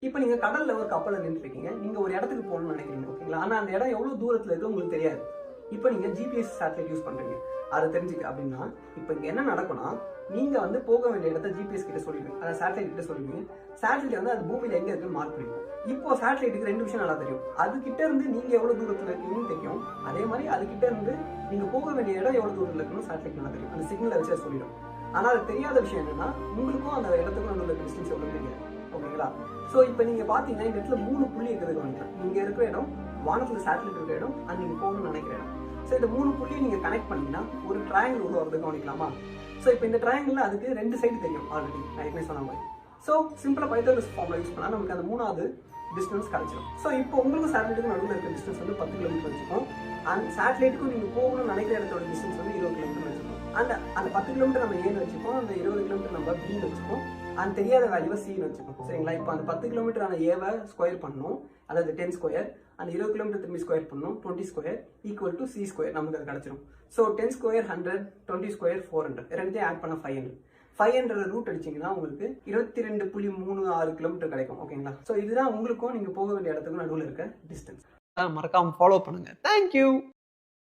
இப்போ நீங்க கடல்ல ஒரு கப்பல்ல நின்றுட்டு இருக்கீங்க. நீங்க ஒரு இடத்துக்கு போகணும்னு நினைக்கிறீங்க, ஓகேங்களா? ஆனா அந்த இடம் எவ்வளவு தூரத்துல இருக்கு உங்களுக்கு தெரியாது. இப்போ நீங்க ஜிபிஎஸ் சேட்டலைட் யூஸ் பண்றீங்க. அதை தெரிஞ்சுக்க அப்படின்னா, இப்போ இங்க என்ன நடக்கும்னா, நீங்க வந்து போக வேண்டிய இடத்த ஜிபிஎஸ் கிட்ட சொல்லிடுவீங்க, அதாவது சேட்டலைட் கிட்ட சொல்லிடுவீங்க. சேட்டலைட் வந்து அது பூமியில எங்க இருக்குன்னு மார்க் பண்ணிடும். இப்போ சேட்டலைட்டுக்கு ரெண்டு விஷயம் நல்லா தெரியும். அது கிட்ட இருந்து நீங்க எவ்வளவு தூரத்துல இருக்கீங்கன்னு தெரியும். அதே மாதிரி அது கிட்ட இருந்து நீங்க போக வேண்டிய இடம் எவ்வளவு தூரத்துல இருக்குன்னு சேட்டலைட் நல்லா தெரியும். அந்த சிக்னலை வச்சு அது சொல்லிடும். ஆனா அது தெரியாத விஷயம் என்னன்னா, உங்களுக்கும் அந்த இடத்துக்கும் நடுவில் டிஸ்டன்ஸ் எவ்வளவு தெரியாது, ஓகேங்களா? ஸோ இப்போ நீங்க பாத்தீங்கன்னா இந்த இடத்துல 3 புள்ளி இருக்கிறது கவனிக்கலாம். நீங்க இருக்கிற இடம், வானத்துல சேட்டலைட் இருக்கிற இடம், அண்ட் நீங்க போகணும்னு நினைக்கிற இடம். ஸோ இந்த 3 புள்ளியை நீங்க கனெக்ட் பண்ணீங்கன்னா ஒரு ட்ரையாங்கிள் உருவாகிறது கவனிக்கலாமா? ஸோ இப்போ இந்த ட்ரையாங்கிள் அதுக்கு 2 சைடு தெரியும் ஆல்ரெடி, நான் ஏற்கனவே சொன்ன மாதிரி. ஸோ சிம்பிளா பைத்தாகரஸ் ஃபார்முலா யூஸ் பண்ணா நமக்கு அந்த 3வது டிஸ்டன்ஸ் கிடைச்சிடும். ஸோ இப்போ உங்களுக்கு சேட்டலைட்டுக்கும் நடுவில் இருக்கிற டிஸ்டன்ஸ் வந்து 10 கிலோமீட்டர் வச்சுக்கோம். அண்ட் சேட்டலைட்டுக்கும் நீங்க போகணும்னு நினைக்கிற இடத்தோட டிஸ்டன்ஸ் வந்து 20 கிலோமீட்டர் வச்சுக்கோம். அந்த 10 கிலோமீட்டர் நம்ம ஏன்னு வச்சுப்போம், அந்த 20 கிலோமீட்டர் நம்ம பின்னு வச்சுப்போம், அந்த தெரியாத வேல்யூவை சின்னு வச்சுப்போம், சரிங்களா? இப்போ அந்த 10 கிலோமீட்டரான ஏவை ஸ்கொயர் பண்ணணும், அதாவது 10 ஸ்கொயர். அந்த 20 கிலோமீட்டர் திரும்பி ஸ்கொயர் பண்ணணும், 20 square equal to C square, நமக்கு அது கிடைச்சிடும். ஸோ 10 ஸ்கொயர் 100, 20 ஸ்கொயர் 400, ரெண்டுத்தையும் ஆட் பண்ண 500. 500 ரூட் அடிச்சிங்கன்னா உங்களுக்கு 22.36 கிலோமீட்டர் கிடைக்கும், ஓகேங்களா? ஸோ இதுதான் உங்களுக்கும் நீங்க போக வேண்டிய இடத்துக்கும் நடுவில் இருக்க டிஸ்டன்ஸ். மறக்காம ஃபாலோ பண்ணுங்க. தேங்க்யூ.